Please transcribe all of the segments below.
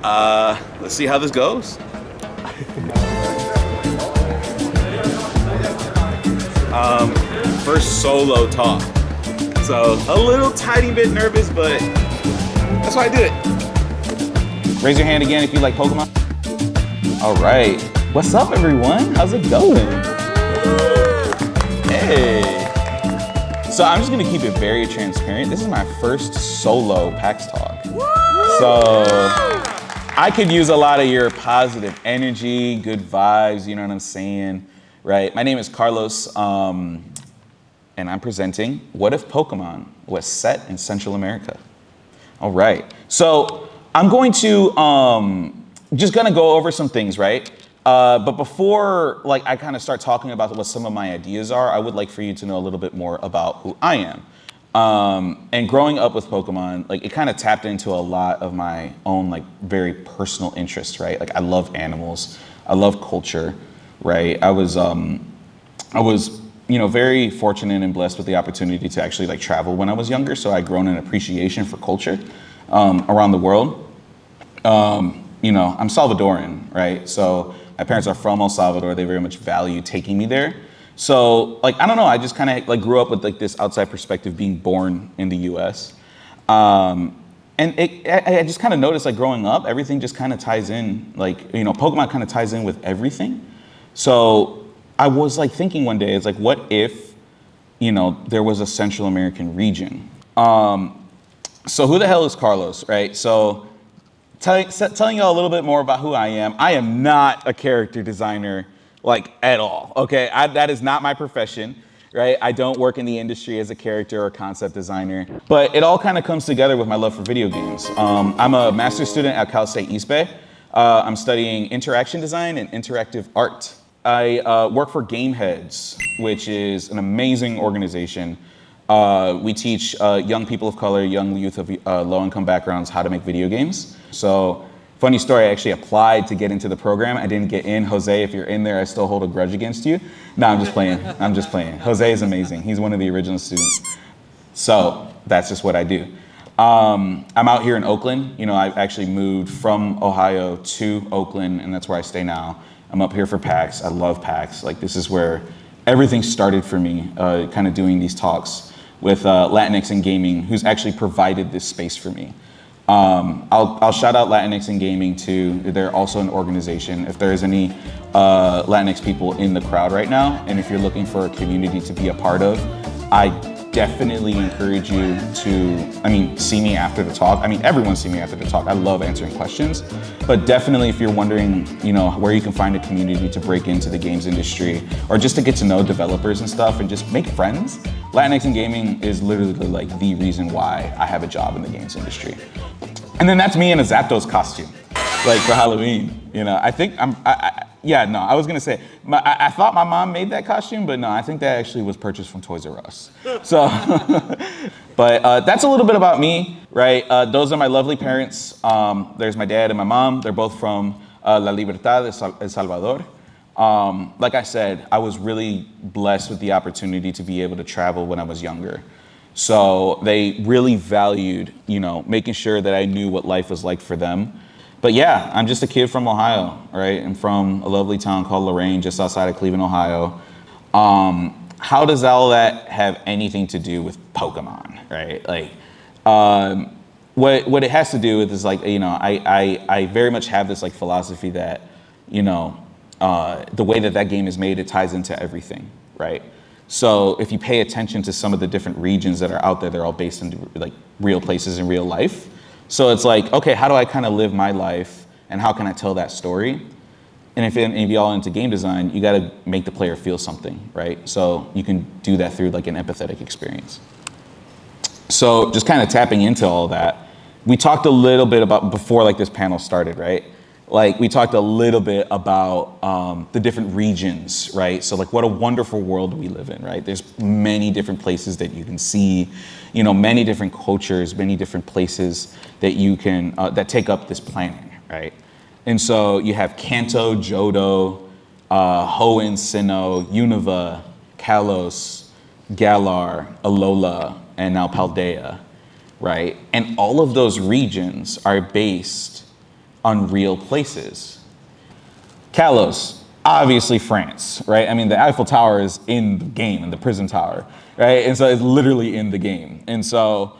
Let's see how this goes. First solo talk. So a little tiny bit nervous, but that's why I did it. Raise your hand again if you like Pokemon. All right. What's up, everyone? How's it going? Hey. So I'm just gonna keep it very transparent. This is my first solo PAX talk. So I could use a lot of your positive energy, good vibes, you know what I'm saying? Right, my name is Carlos, and I'm presenting What If Pokemon Was Set in Central America? All right, so I'm going to, just gonna go over some things, right? But before I kind of start talking about what some of my ideas are, I would like for you to know a little bit more about who I am. And growing up with Pokemon, it kind of tapped into a lot of my own very personal interests, right? I love animals, I love culture, right? I was very fortunate and blessed with the opportunity to actually travel when I was younger. So I'd grown an appreciation for culture around the world. I'm Salvadoran, right? So my parents are from El Salvador. They very much value taking me there. So I don't know, I just kind of grew up with this outside perspective being born in the US. And I just kind of noticed growing up, everything just kind of ties in, Pokemon kind of ties in with everything. So I was thinking one day, it's what if, there was a Central American region? So who the hell is Carlos, right? So telling y'all a little bit more about who I am not a character designer at all, okay? That is not my profession, right? I don't work in the industry as a character or concept designer, but it all kind of comes together with my love for video games. I'm a master's student at Cal State East Bay. I'm studying interaction design and interactive art. I work for Gameheads, which is an amazing organization. We teach young people of color, young youth of low-income backgrounds how to make video games. So, funny story, I actually applied to get into the program. I didn't get in. Jose, if you're in there, I still hold a grudge against you. No, I'm just playing. I'm just playing. Jose is amazing. He's one of the original students. So, that's just what I do. I'm out here in Oakland. I actually moved from Ohio to Oakland, and that's where I stay now. I'm up here for PAX. I love PAX. This is where everything started for me, kind of doing these talks with Latinx in Gaming, who's actually provided this space for me. I'll shout out Latinx in Gaming too. They're also an organization. If there's any Latinx people in the crowd right now, and if you're looking for a community to be a part of, I definitely encourage you to, see me after the talk. Everyone see me after the talk. I love answering questions, but definitely if you're wondering, where you can find a community to break into the games industry or just to get to know developers and stuff and just make friends, Latinx in Gaming is literally the reason why I have a job in the games industry. And then that's me in a Zapdos costume, for Halloween. I was gonna say, I thought my mom made that costume, but no, I think that actually was purchased from Toys R Us. So, but that's a little bit about me, right? Those are my lovely parents. There's my dad and my mom. They're both from La Libertad, El Salvador. Like I said, I was really blessed with the opportunity to be able to travel when I was younger. So they really valued, making sure that I knew what life was like for them. But yeah, I'm just a kid from Ohio, right? I'm from a lovely town called Lorain, just outside of Cleveland, Ohio. How does all that have anything to do with Pokemon, right? What it has to do with is I very much have this philosophy that, the way that game is made, it ties into everything, right? So if you pay attention to some of the different regions that are out there, they're all based in real places in real life. So it's okay, how do I kind of live my life and how can I tell that story? And if y'all into game design, you got to make the player feel something, right? So you can do that through an empathetic experience. So just kind of tapping into all that, we talked a little bit about before this panel started, right? We talked a little bit about the different regions, right? So what a wonderful world we live in, right? There's many different places that you can see, many different cultures, many different places that you can, that take up this planet, right? And so you have Kanto, Johto, Hoenn, Sinnoh, Unova, Kalos, Galar, Alola, and now Paldea, right? And all of those regions are based unreal places. Kalos, obviously France, right? I mean, the Eiffel Tower is in the game, in the prison tower, right? And so it's literally in the game. And so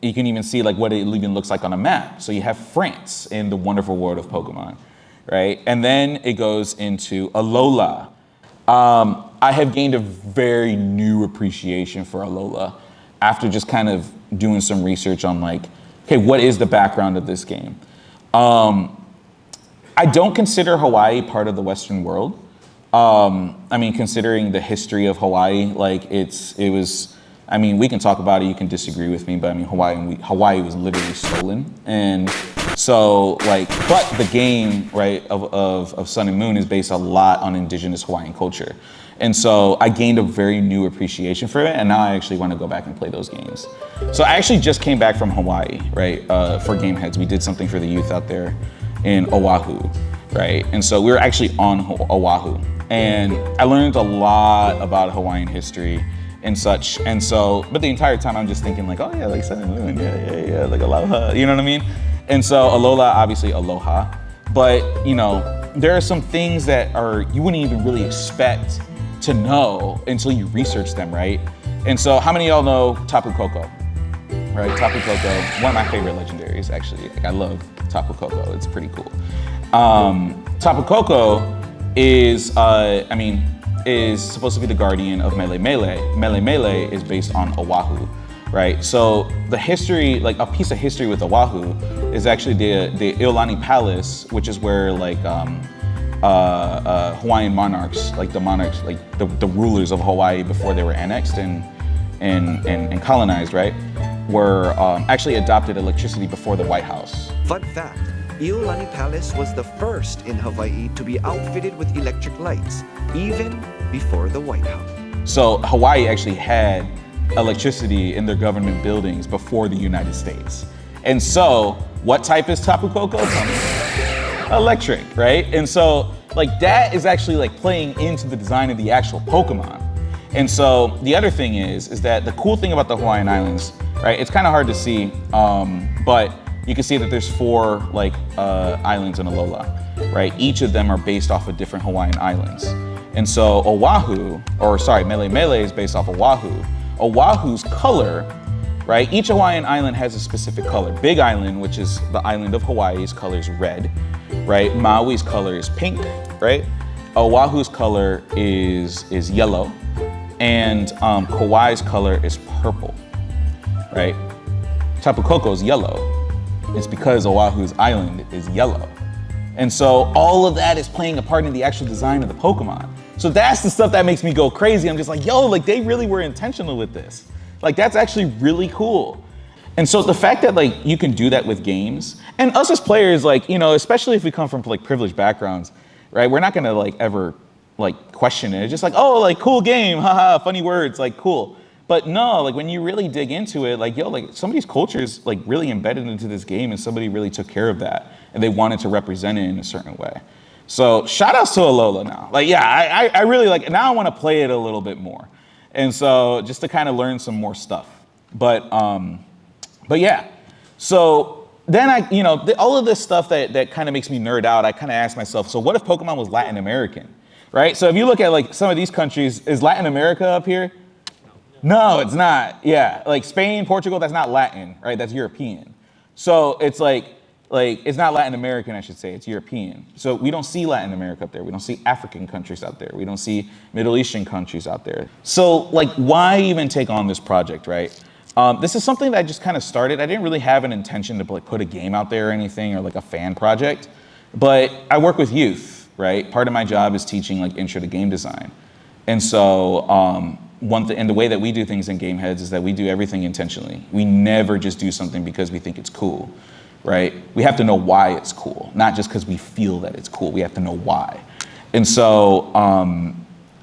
you can even see like what it even looks like on a map. So you have France in the wonderful world of Pokemon, right? And then it goes into Alola. I have gained a very new appreciation for Alola after just kind of doing some research on like, okay, what is the background of this game? I don't consider Hawaii part of the Western world. I mean, considering the history of Hawaii, like it was, I mean, we can talk about it, you can disagree with me, but I mean, Hawaii was literally stolen. And so like, but the game, right, of Sun and Moon is based a lot on indigenous Hawaiian culture. And so I gained a very new appreciation for it, and now I actually want to go back and play those games. So I actually just came back from Hawaii, right, for Game Heads. We did something for the youth out there in Oahu, right? And so we were actually on Oahu, and I learned a lot about Hawaiian history and such. And so, but the entire time I'm just thinking like, oh yeah, like Sun and Moon, yeah, like aloha, you know what I mean? And so Alola, obviously aloha, but you know, there are some things that you wouldn't even really expect to know until you research them, right? And so how many of y'all know Tapu Koko, right? Tapu Koko, one of my favorite legendaries, actually. Like, I love Tapu Koko, it's pretty cool. Tapu Koko is supposed to be the guardian of Mele Mele. Mele Mele is based on Oahu, right? So the history, like a piece of history with Oahu is actually the Iolani Palace, which is where like, Hawaiian monarchs, like the rulers of Hawaii before they were annexed and colonized, right, were actually adopted electricity before the White House. Fun fact, Iolani Palace was the first in Hawaii to be outfitted with electric lights, even before the White House. So Hawaii actually had electricity in their government buildings before the United States. And so what type is Tapu Koko? Electric, right? And so like that is actually like playing into the design of the actual Pokemon. And so the other thing is that the cool thing about the Hawaiian Islands, right? It's kind of hard to see, but you can see that there's 4 like islands in Alola, right? Each of them are based off of different Hawaiian islands. And so Mele Mele is based off Oahu. Oahu's color, right? Each Hawaiian island has a specific color. Big Island, which is the island of Hawaii's color is red, right? Maui's color is pink, right? Oahu's color is yellow, and Kauai's color is purple, right? Tapu Koko is yellow. It's because Oahu's island is yellow. And so all of that is playing a part in the actual design of the Pokemon. So that's the stuff that makes me go crazy. I'm just like, yo, like they really were intentional with this. Like that's actually really cool. And so the fact that like you can do that with games, and us as players, like, you know, especially if we come from like privileged backgrounds, right? We're not gonna like ever like question it. It's just like, oh, like cool game, haha, funny words, like cool. But no, like when you really dig into it, like, yo, like somebody's culture is like really embedded into this game and somebody really took care of that and they wanted to represent it in a certain way. So shout outs to Alola now. Like, yeah, I really like, now I wanna play it a little bit more. And so just to kind of learn some more stuff. But yeah, so then all of this stuff that kind of makes me nerd out, I kind of ask myself, so what if Pokemon was Latin American, right? So if you look at like some of these countries, is Latin America up here? No, it's not. Yeah, like Spain, Portugal, that's not Latin, right? That's European. So it's like it's not Latin American, I should say, it's European. So we don't see Latin America up there. We don't see African countries out there. We don't see Middle Eastern countries out there. So like, why even take on this project, right? This is something that I just kind of started. I didn't really have an intention to like put a game out there or anything or like a fan project, but I work with youth, right? Part of my job is teaching like intro to game design. And so and the way that we do things in Game Heads is that we do everything intentionally. We never just do something because we think it's cool, right? We have to know why it's cool, not just because we feel that it's cool. We have to know why. And so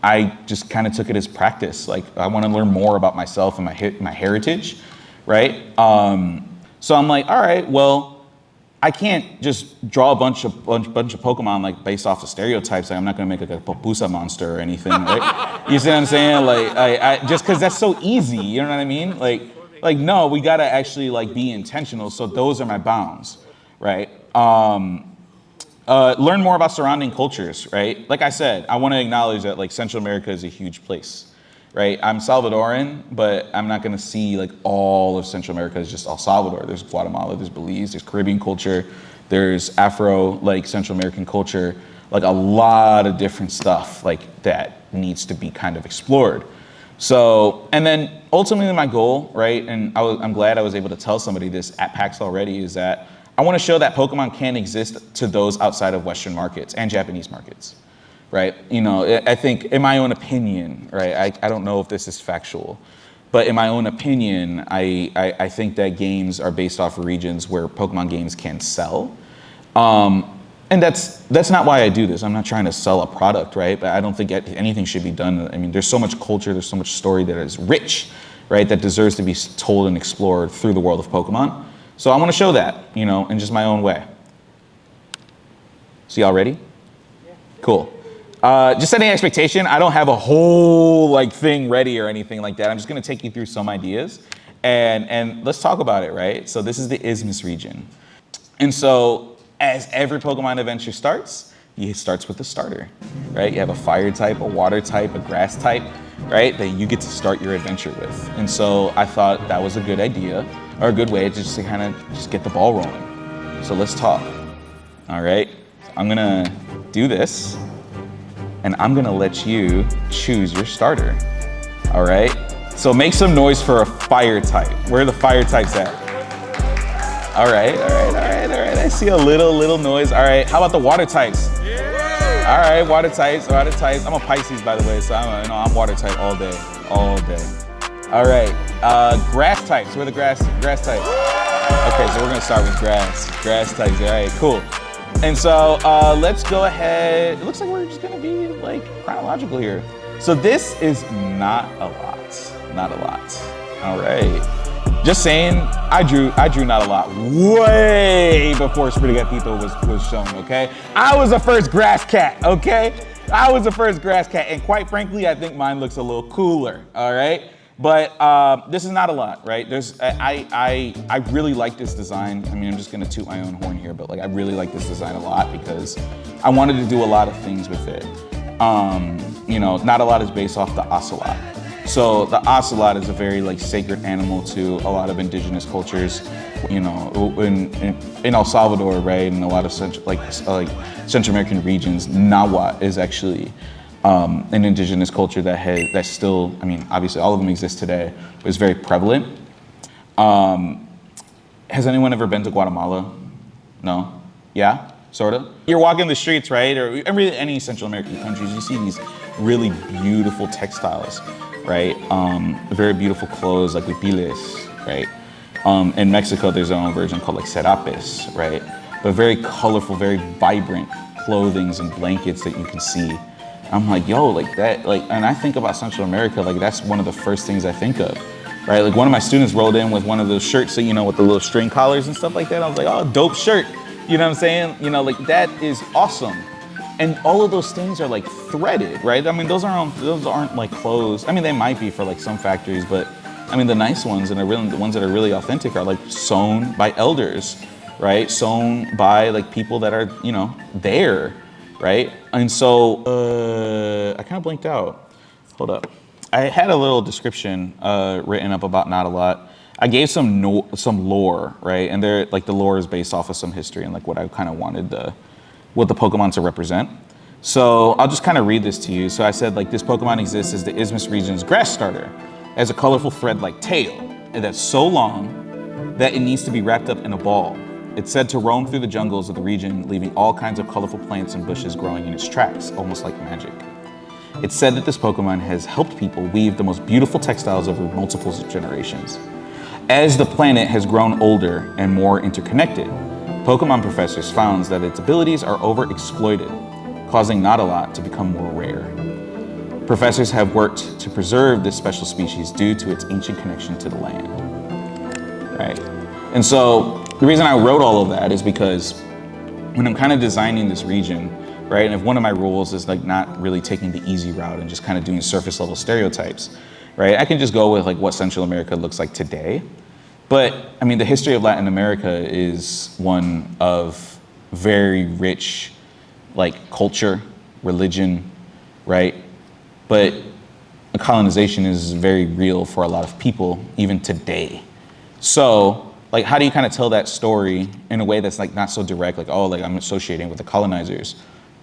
I just kind of took it as practice. Like I want to learn more about myself and my heritage, right? So I'm like, all right, well, I can't just draw a bunch of Pokemon like based off of stereotypes. Like, I'm not gonna make like a Papusa monster or anything, right? You see what I'm saying? Like, I just because that's so easy, you know what I mean? Like no, we gotta actually like be intentional. So those are my bounds, right? Learn more about surrounding cultures, right? Like I said, I want to acknowledge that like Central America is a huge place, right? I'm Salvadoran, but I'm not going to see like all of Central America as just El Salvador. There's Guatemala, there's Belize, there's Caribbean culture, there's Afro, like Central American culture, like a lot of different stuff like that needs to be kind of explored. So, and then ultimately my goal, right, and I'm glad I was able to tell somebody this at PAX already, is that I want to show that Pokemon can exist to those outside of Western markets and Japanese markets, right? You know, I think in my own opinion, right, I don't know if this is factual, but in my own opinion, I think that games are based off of regions where Pokemon games can sell. And that's not why I do this. I'm not trying to sell a product, right? But I don't think anything should be done. I mean, there's so much culture, there's so much story that is rich, right? That deserves to be told and explored through the world of Pokemon. So I want to show that, you know, in just my own way. So y'all ready? Yeah. Cool. Just setting expectation. I don't have a whole like thing ready or anything like that. I'm just going to take you through some ideas and let's talk about it, right? So this is the Isthmus region. And so as every Pokemon adventure starts, it starts with a starter, right? You have a fire type, a water type, a grass type, right? That you get to start your adventure with. And so I thought that was a good idea, or a good way to just kind of just get the ball rolling. So let's talk, all right? I'm gonna do this, and I'm gonna let you choose your starter, all right? So make some noise for a fire type. Where are the fire types at? All right. I see a little noise. All right, how about the water types? Yeah. All right, water types. I'm a Pisces, by the way, so I'm water type all day. All right, grass types. Where are the grass types? Okay, so we're gonna start with grass types. All right, cool. And so let's go ahead. It looks like we're just gonna be like chronological here. So this is not a lot. All right. Just saying, I drew not a lot way before Sprigatito was shown, okay? I was the first grass cat, okay? And quite frankly, I think mine looks a little cooler, all right? But this is not a lot, right? I really like this design. I mean, I'm just gonna toot my own horn here, but like I really like this design a lot because I wanted to do a lot of things with it. You know, not a lot is based off the ocelot. So the ocelot is a very like sacred animal to a lot of indigenous cultures, you know, in El Salvador, right, and a lot of Central American regions. Nahuatl is actually an indigenous culture that's still, I mean, obviously all of them exist today, but it's very prevalent. Has anyone ever been to Guatemala? No? Yeah? Sort of? You're walking the streets, right, or any Central American countries, you see these really beautiful textiles. Right, very beautiful clothes like huipiles, right? In Mexico, there's their own version called like serapes, right? But very colorful, very vibrant clothings and blankets that you can see. I'm like, yo, like that, like, and I think about Central America, like that's one of the first things I think of, right? Like one of my students rolled in with one of those shirts, so, you know, with the little string collars and stuff like that. I was like, oh, dope shirt, you know what I'm saying? You know, like that is awesome. And all of those things are like threaded, right? I mean, those aren't like clothes. I mean, they might be for like some factories, but I mean, the nice ones and the ones that are really authentic are like sewn by elders, right? Sewn by like people that are, you know, there, right? And so I kind of blinked out. Hold up. I had a little description written up about Not a Lot. I gave some lore, right? And they're like the lore is based off of some history and like what I kind of wanted what the Pokemon to represent. So I'll just kind of read this to you. So I said like this Pokemon exists as the Isthmus region's grass starter, as a colorful thread-like tail, and that's so long that it needs to be wrapped up in a ball. It's said to roam through the jungles of the region, leaving all kinds of colorful plants and bushes growing in its tracks, almost like magic. It's said that this Pokemon has helped people weave the most beautiful textiles over multiple generations. As the planet has grown older and more interconnected, Pokemon professors found that its abilities are overexploited, causing Not a Lot to become more rare. Professors have worked to preserve this special species due to its ancient connection to the land. Right? And so the reason I wrote all of that is because when I'm kind of designing this region, right, and if one of my rules is like not really taking the easy route and just kind of doing surface level stereotypes, right, I can just go with like what Central America looks like today. But I mean, the history of Latin America is one of very rich, like culture, religion, right? But colonization is very real for a lot of people, even today. So, like, how do you kind of tell that story in a way that's like not so direct, like, oh, like I'm associating with the colonizers?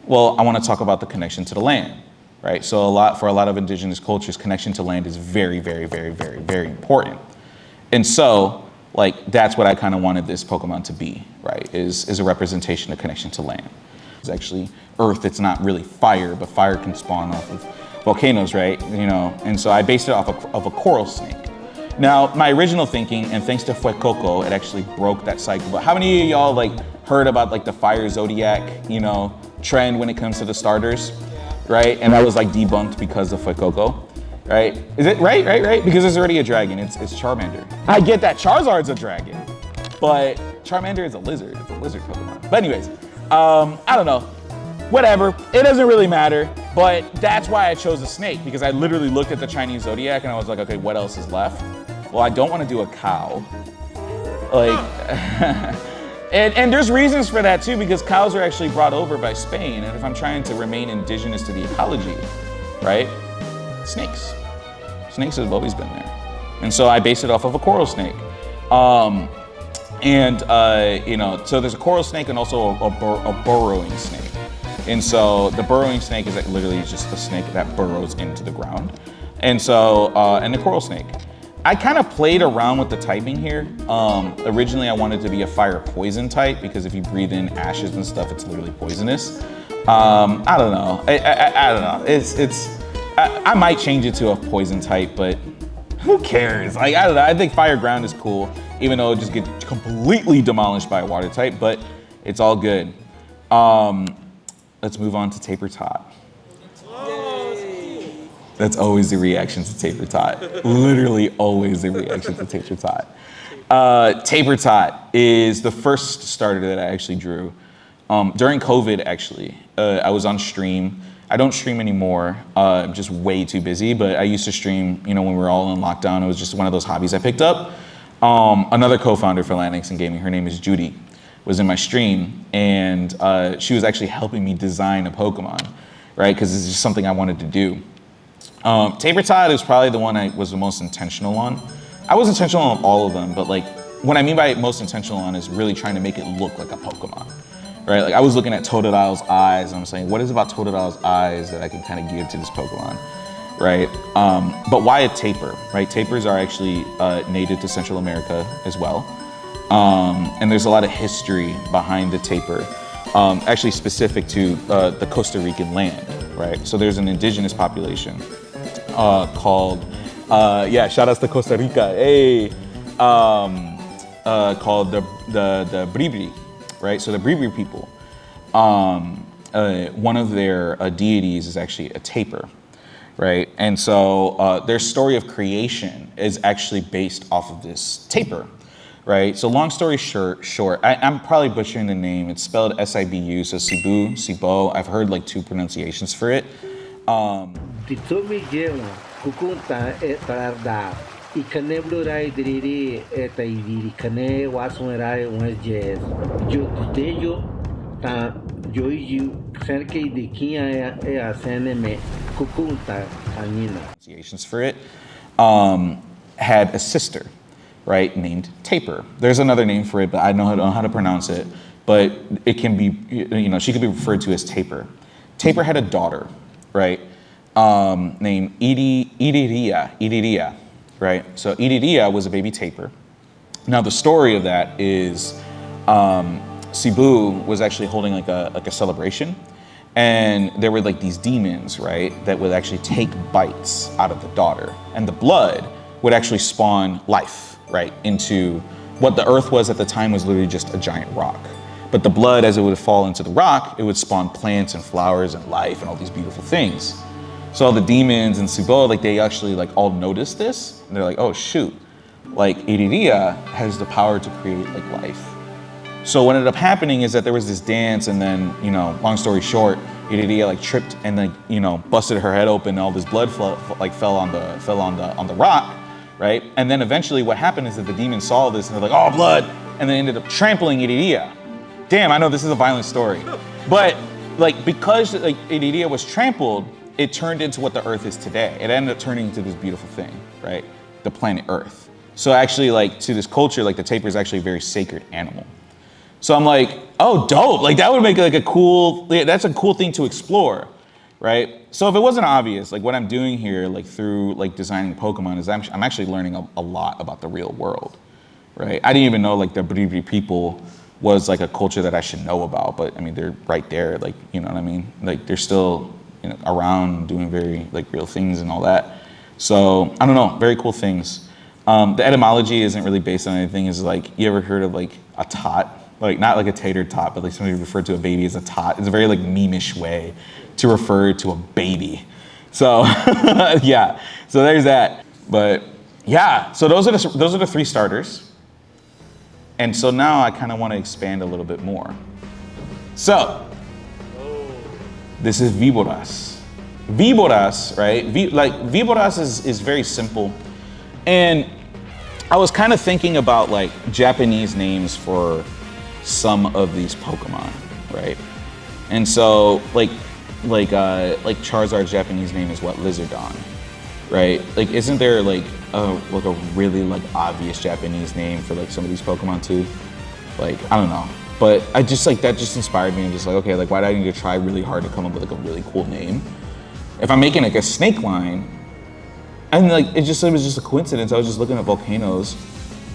Well, I want to talk about the connection to the land, right? So for a lot of indigenous cultures, connection to land is very, very, very, very, very important. And so, like, that's what I kind of wanted this Pokemon to be, right? Is a representation of connection to land. It's actually earth, it's not really fire, but fire can spawn off of volcanoes, right? You know, and so I based it off of a coral snake. Now, my original thinking, and thanks to Fuecoco, it actually broke that cycle. But how many of y'all like heard about like the fire zodiac, you know, trend when it comes to the starters, right? And that was like debunked because of Fuecoco, right? Is it right? Because there's already a dragon. It's Charmander. I get that Charizard's a dragon, but Charmander is a lizard. It's a lizard Pokemon. But anyways, I don't know. Whatever. It doesn't really matter. But that's why I chose a snake, because I literally looked at the Chinese zodiac and I was like, okay, what else is left? Well, I don't want to do a cow. Like, and there's reasons for that too, because cows are actually brought over by Spain. And if I'm trying to remain indigenous to the ecology, right? Snakes. Snakes have always been there. And so I based it off of a coral snake. You know, so there's a coral snake and also a burrowing snake. And so the burrowing snake is like literally just a snake that burrows into the ground. And so, and the coral snake. I kind of played around with the typing here. Originally I wanted to be a fire poison type, because if you breathe in ashes and stuff, it's literally poisonous. I don't know. I don't know. I might change it to a poison type, but who cares? Like, I don't know. I think fire ground is cool, even though it just gets completely demolished by a water type, but it's all good. Let's move on to Taper Tot. That's always the reaction to Taper Tot. Literally always the reaction to Taper Tot. Taper Tot is the first starter that I actually drew. During COVID, actually, I was on stream. I don't stream anymore. I'm just way too busy, but I used to stream, you know, when we were all in lockdown. It was just one of those hobbies I picked up. Another co-founder for Latinx and Gaming, her name is Judy, was in my stream, and she was actually helping me design a Pokemon, right? Because it's just something I wanted to do. Taper Tot is probably the one I was the most intentional on. I was intentional on all of them, but like, what I mean by most intentional on is really trying to make it look like a Pokemon, right? Like, I was looking at Totodile's eyes, and I'm saying, what is about Totodile's eyes that I can kind of give to this Pokemon, right? But why a taper, right? Tapers are actually native to Central America as well. And there's a lot of history behind the taper, actually specific to the Costa Rican land, right? So there's an indigenous population called, yeah, shout outs to Costa Rica, hey, called the Bribri, right? So the Bribri people, one of their deities is actually a taper, right? And so their story of creation is actually based off of this taper, right? So long story short, I'm probably butchering the name. It's spelled S-I-B-U, so Sibu, Sibo. I've heard like two pronunciations for it. Pronunciations for it. Had a sister, right, named Taper. There's another name for it, but I don't know how to pronounce it. But it can be, you know, she could be referred to as Taper. Taper had a daughter, right, named Iriria, right? So Iriria was a baby Taper. Now the story of that is Sibu was actually holding like a celebration, and there were like these demons, right, that would actually take bites out of the daughter, and the blood would actually spawn life, right, into what the earth was at the time was literally just a giant rock. But the blood, as it would fall into the rock, it would spawn plants and flowers and life and all these beautiful things. So all the demons and Sibo, like they actually like all noticed this, and they're like, oh shoot, like Iriria has the power to create like life. So what ended up happening is that there was this dance, and then, you know, long story short, Iriria like tripped and then, you know, busted her head open, and all this blood fell on the rock, right? And then eventually what happened is that the demons saw this and they're like, oh, blood, and then ended up trampling Iriria. damn, I know this is a violent story. But like, because like Iridia was trampled, it turned into what the Earth is today. It ended up turning into this beautiful thing, right? The planet Earth. So actually, like, to this culture, like, the tapir is actually a very sacred animal. So I'm like, oh, dope. Like, that would make like a cool, that's a cool thing to explore, right? So if it wasn't obvious, like what I'm doing here, like through like designing Pokemon is I'm actually learning a lot about the real world, right? I didn't even know like the Bribri people was like a culture that I should know about, but I mean, they're right there, like, you know what I mean? Like they're still, you know, around doing very like real things and all that. So I don't know, very cool things. The etymology isn't really based on anything. Is like, you ever heard of like a tot? Like not like a tater tot, but like somebody referred to a baby as a tot. It's a very like meme-ish way to refer to a baby. So yeah, so there's that. But yeah, so those are the 3 starters. And so now I kind of want to expand a little bit more. So this is Víboras. Víboras, right? Víboras is very simple. And I was kind of thinking about like Japanese names for some of these Pokemon, right? And so like Charizard's Japanese name is what? Lizardon, right? Like, isn't there like a really like obvious Japanese name for like some of these Pokemon too? Like, I don't know, but I just like that just inspired me and just like, okay, like why do I need to try really hard to come up with like a really cool name? If I'm making like a snake line, and like it was just a coincidence. I was just looking at volcanoes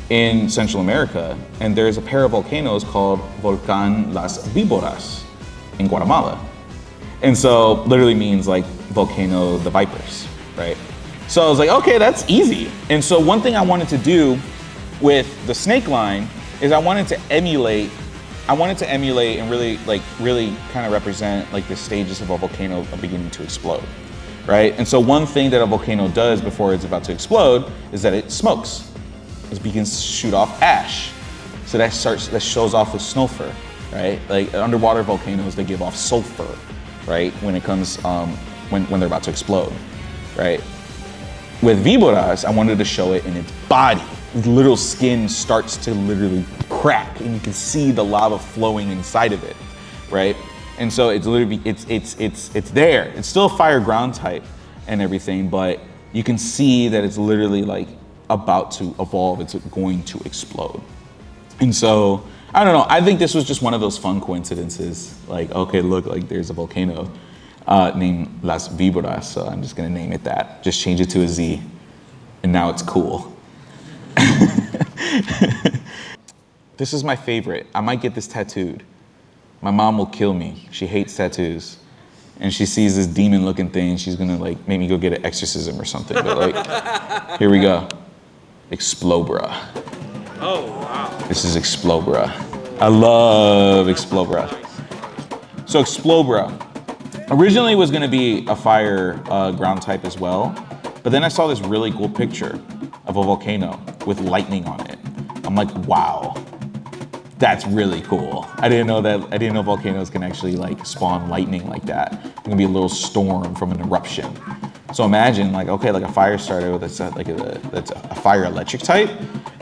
in Central America, and there's a pair of volcanoes called Volcán Las Víboras in Guatemala. And so literally means like volcano, the vipers, right? So I was like, okay, that's easy. And so one thing I wanted to do with the snake line is I wanted to emulate and really kind of represent like the stages of a volcano beginning to explode, right? And so one thing that a volcano does before it's about to explode is that it smokes. It begins to shoot off ash. So that shows off with sulfur, right? Like underwater volcanoes, they give off sulfur, right? When it comes, when they're about to explode, right? With Víboras, I wanted to show it in its body. The little skin starts to literally crack and you can see the lava flowing inside of it, right? And so it's literally, it's there. It's still a fire ground type and everything, but you can see that it's literally like about to evolve, it's going to explode. And so, I don't know, I think this was just one of those fun coincidences. Like, okay, look, like there's a volcano named Las Víboras, so I'm just gonna name it that. Just change it to a Z, and now it's cool. This is my favorite. I might get this tattooed. My mom will kill me. She hates tattoos. And she sees this demon looking thing, she's gonna like make me go get an exorcism or something. But like, here we go. Explobra. Oh, wow. This is Explobra. I love Explobra. So Explobra originally was gonna be a fire ground type as well, but then I saw this really cool picture of a volcano with lightning on it. I'm like, wow, that's really cool. I didn't know volcanoes can actually like spawn lightning like that. It can be a little storm from an eruption. So imagine like, okay, like a fire starter that's a fire electric type,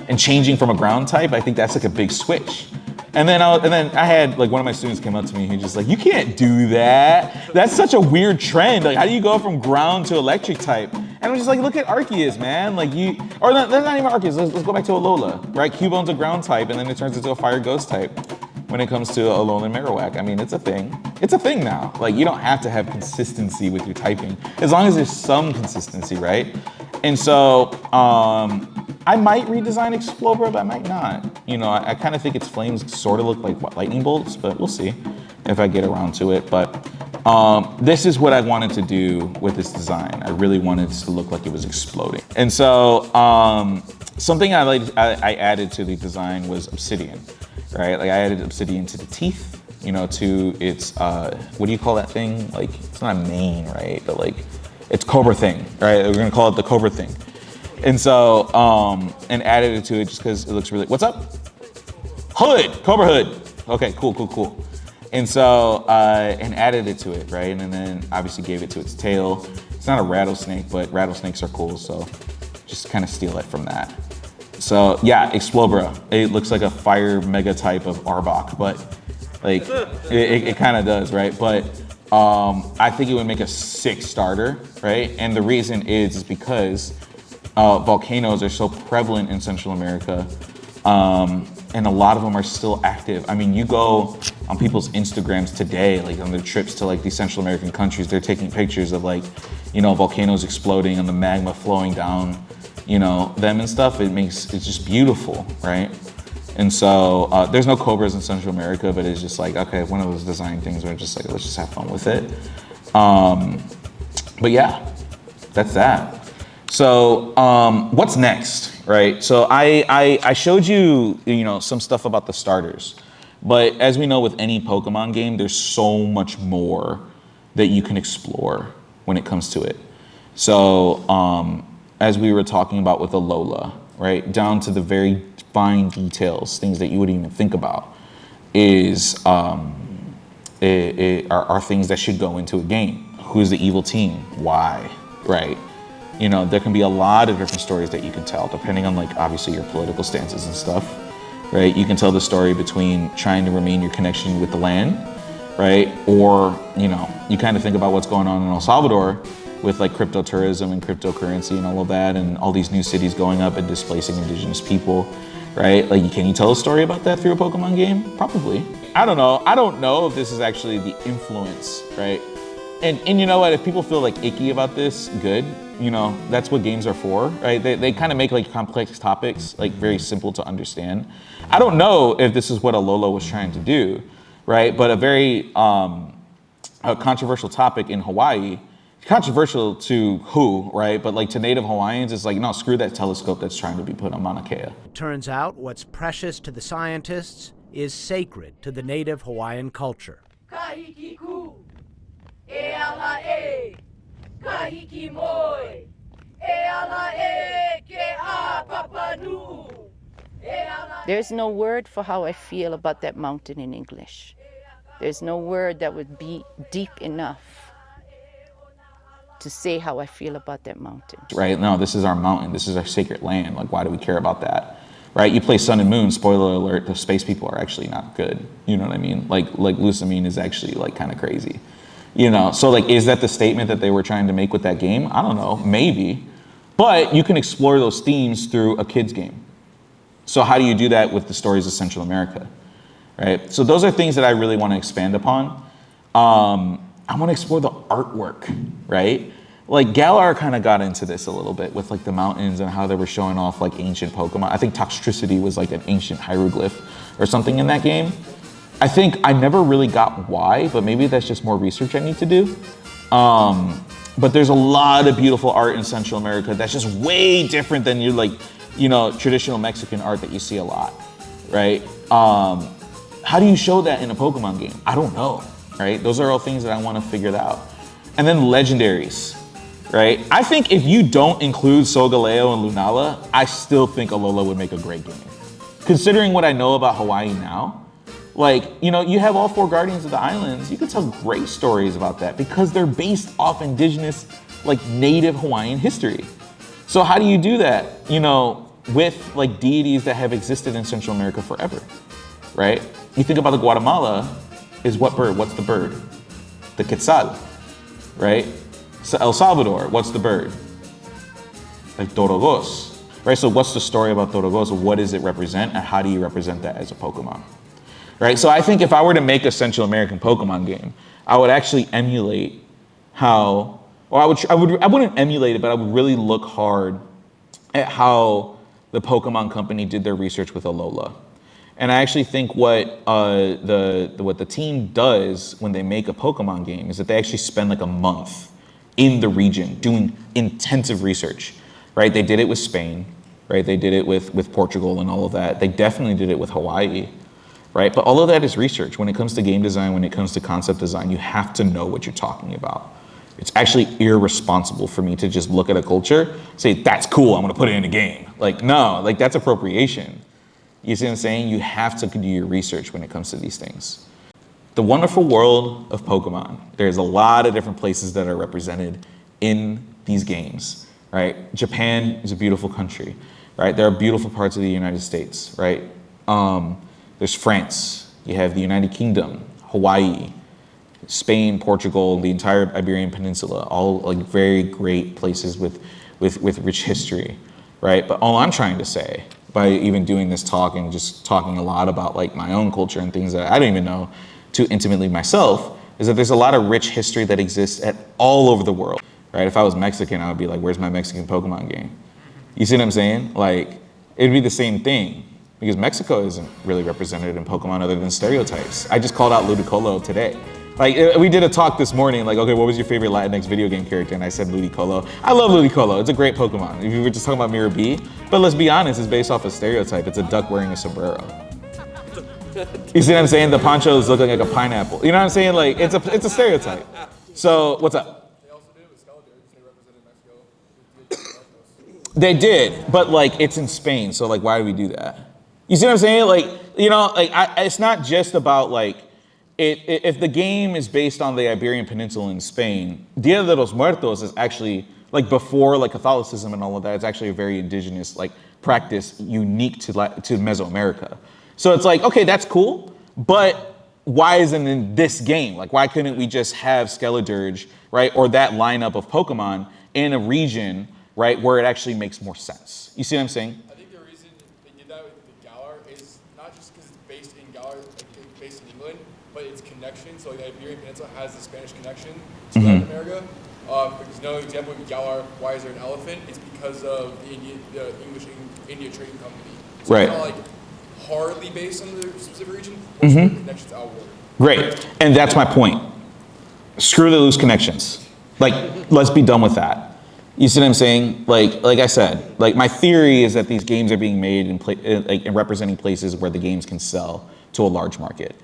and changing from a ground type, I think that's like a big switch. And then I had like one of my students came up to me, he just like, you can't do that. That's such a weird trend. Like, how do you go from ground to electric type? And I'm just like, look at Arceus, man. Like that's not even Arceus, let's go back to Alola, right? Cubone's a ground type, and then it turns into a fire ghost type when it comes to Alolan Marowak. I mean, it's a thing. It's a thing now. Like, you don't have to have consistency with your typing, as long as there's some consistency, right? And so, I might redesign Explobra, but I might not. You know, I kind of think its flames sort of look like what, lightning bolts, but we'll see if I get around to it. But this is what I wanted to do with this design. I really wanted it to look like it was exploding. And so something I added to the design was obsidian, right? Like I added obsidian to the teeth, you know, to its, what do you call that thing? Like, it's not a mane, right? But like, it's cobra thing, right? We're gonna call it the cobra thing. And so, and added it to it just because it looks really, what's up? Hood, cobra hood. Okay, cool. And so, and added it to it, right? And then obviously gave it to its tail. It's not a rattlesnake, but rattlesnakes are cool, so just kind of steal it from that. So yeah, Explobra. It looks like a fire mega type of Arbok, but Like, it kind of does, right? But I think it would make a sick starter, right? And the reason is because volcanoes are so prevalent in Central America, and a lot of them are still active. I mean, you go on people's Instagrams today, like on their trips to like these Central American countries, they're taking pictures of like, you know, volcanoes exploding and the magma flowing down, you know, them and stuff. It's just beautiful, right? And so there's no cobras in Central America, but it's just like, okay, one of those design things where just like, let's just have fun with it. But yeah, that's that. So what's next, right? So I showed you, you know, some stuff about the starters, but as we know with any Pokemon game, there's so much more that you can explore when it comes to it. So as we were talking about with Alola, right, down to the very fine details, things that you wouldn't even think about, are things that should go into a game. Who's the evil team? Why? Right? You know, there can be a lot of different stories that you can tell, depending on, like, obviously your political stances and stuff, right? You can tell the story between trying to remain your connection with the land, right? Or, you know, you kind of think about what's going on in El Salvador with like crypto tourism and cryptocurrency and all of that, and all these new cities going up and displacing indigenous people, right? Like, can you tell a story about that through a Pokemon game? Probably. I don't know. I don't know if this is actually the influence, right? And you know what, if people feel like icky about this, good. You know, that's what games are for, right? They kind of make like complex topics like very simple to understand. I don't know if this is what Alola was trying to do, right? But a very a controversial topic in Hawaii, controversial to who, right? But like to native Hawaiians, it's like, no, screw that telescope that's trying to be put on Mauna Kea. Turns out what's precious to the scientists is sacred to the native Hawaiian culture. Kahikiku, e ala e, kahiki moi, e ala e ke a papanu. There's no word for how I feel about that mountain in English. There's no word that would be deep enough to say how I feel about that mountain. Right? No, this is our mountain. This is our sacred land. Like, why do we care about that? Right? You play Sun and Moon, spoiler alert, the space people are actually not good. You know what I mean? Like Lusamine is actually like kind of crazy. You know, so like, is that the statement that they were trying to make with that game? I don't know, maybe. But you can explore those themes through a kid's game. So how do you do that with the stories of Central America? Right? So those are things that I really want to expand upon. I want to explore the artwork, right? Like Galar kind of got into this a little bit with like the mountains and how they were showing off like ancient Pokemon. I think Toxtricity was like an ancient hieroglyph or something in that game. I think I never really got why, but maybe that's just more research I need to do. But there's a lot of beautiful art in Central America that's just way different than your like, you know, traditional Mexican art that you see a lot, right? How do you show that in a Pokemon game? I don't know, right? Those are all things that I want to figure out. And then legendaries, right? I think if you don't include Solgaleo and Lunala, I still think Alola would make a great game. Considering what I know about Hawaii now, like, you know, you have all 4 Guardians of the Islands, you could tell great stories about that because they're based off indigenous, like native Hawaiian history. So how do you do that, you know, with like deities that have existed in Central America forever, right? You think about the Guatemala is what bird? What's the bird? The Quetzal, right? So El Salvador, what's the bird? Like Dorogos, right? So what's the story about Dorogos? What does it represent and how do you represent that as a Pokemon, right? So I think if I were to make a Central American Pokemon game, I would actually emulate how, or I wouldn't emulate it, but I would really look hard at how the Pokemon Company did their research with Alola. And I actually think what the team does when they make a Pokemon game is that they actually spend like a month in the region doing intensive research, right? They did it with Spain, right? They did it with Portugal and all of that. They definitely did it with Hawaii, right? But all of that is research. When it comes to game design, when it comes to concept design, you have to know what you're talking about. It's actually irresponsible for me to just look at a culture, say, that's cool, I'm gonna put it in a game. Like, no, like that's appropriation. You see what I'm saying? You have to do your research when it comes to these things. The wonderful world of Pokemon. There's a lot of different places that are represented in these games, right? Japan is a beautiful country, right? There are beautiful parts of the United States, right? There's France, You have the United Kingdom, Hawaii, Spain, Portugal, the entire Iberian Peninsula, all like very great places with rich history, right? But all I'm trying to say by even doing this talk and just talking a lot about like my own culture and things that I don't even know too intimately myself is that there's a lot of rich history that exists at all over the world, right? If I was Mexican, I would be like, where's my Mexican Pokemon game? You see what I'm saying? Like, it'd be the same thing because Mexico isn't really represented in Pokemon other than stereotypes. I just called out Ludicolo today. Like, we did a talk this morning, like, okay, what was your favorite Latinx video game character? And I said Ludicolo. I love Ludicolo, it's a great Pokemon. If you were just talking about Mirror B, but let's be honest, it's based off a stereotype. It's a duck wearing a sombrero. You see what I'm saying? The ponchos look like a pineapple. You know what I'm saying? Like, it's a stereotype. So, what's up? They also did with Skeledars, they represented Mexico. They did, but like, it's in Spain, so like, why do we do that? You see what I'm saying? Like, you know, like, it's not just about like, if the game is based on the Iberian Peninsula in Spain, Dia de los Muertos is actually, like before like Catholicism and all of that, it's actually a very indigenous like practice unique to Mesoamerica. So it's like, okay, that's cool, but why isn't it in this game? Like, why couldn't we just have Skeledirge, right, or that lineup of Pokemon in a region, right, where it actually makes more sense? You see what I'm saying? I think the reason they did that with the Galar is not just because it's based in Galar, like it's based in England, but its connection. So like the Iberian Peninsula has the Spanish connection to Latin America. Because another example of Galar, why is there an elephant? It's because of the English-India Trading Company. So right. It's not like hardly based on the specific region, but the connections outward. Great, and that's my point. Screw the loose connections. Like, let's be done with that. You see what I'm saying? Like I said, like my theory is that these games are being made in representing places where the games can sell to a large market.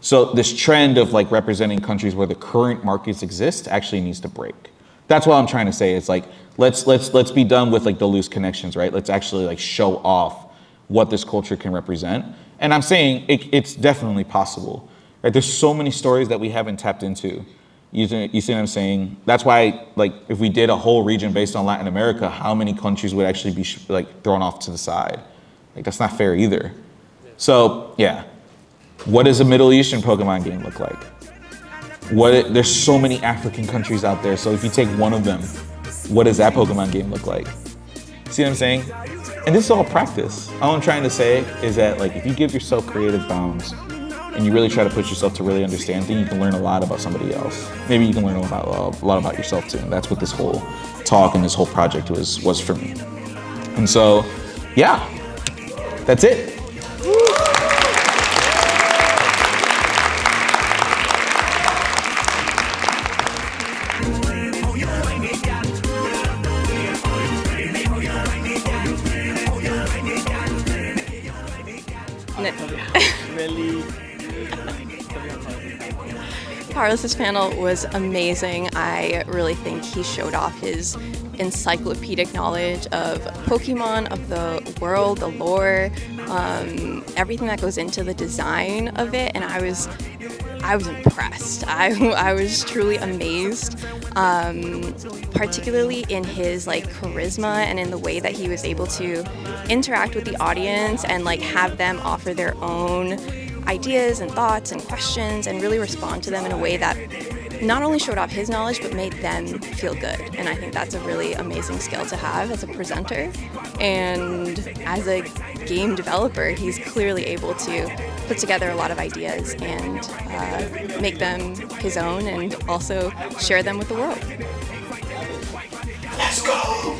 So this trend of like representing countries where the current markets exist actually needs to break. That's what I'm trying to say. It's like, let's be done with like the loose connections, right? Let's actually like show off what this culture can represent. And I'm saying it's definitely possible, right? There's so many stories that we haven't tapped into. You see what I'm saying? That's why, like, if we did a whole region based on Latin America, how many countries would actually be like thrown off to the side? Like, that's not fair either. So yeah, what does a Middle Eastern Pokemon game look like? There's so many African countries out there. So if you take one of them, what does that Pokemon game look like? See what I'm saying? And this is all practice. All I'm trying to say is that like if you give yourself creative bounds and you really try to push yourself to really understand things, you can learn a lot about somebody else. Maybe you can learn a lot about yourself too. And that's what this whole talk and this whole project was for me. And so, yeah, that's it. Carlos's panel was amazing. I really think he showed off his encyclopedic knowledge of Pokemon, of the world, the lore, everything that goes into the design of it, and I was impressed. I was truly amazed, particularly in his like charisma and in the way that he was able to interact with the audience and like have them offer their own ideas and thoughts and questions and really respond to them in a way that not only showed off his knowledge but made them feel good. And I think that's a really amazing skill to have as a presenter. And as a game developer, he's clearly able to put together a lot of ideas and make them his own and also share them with the world. Let's go!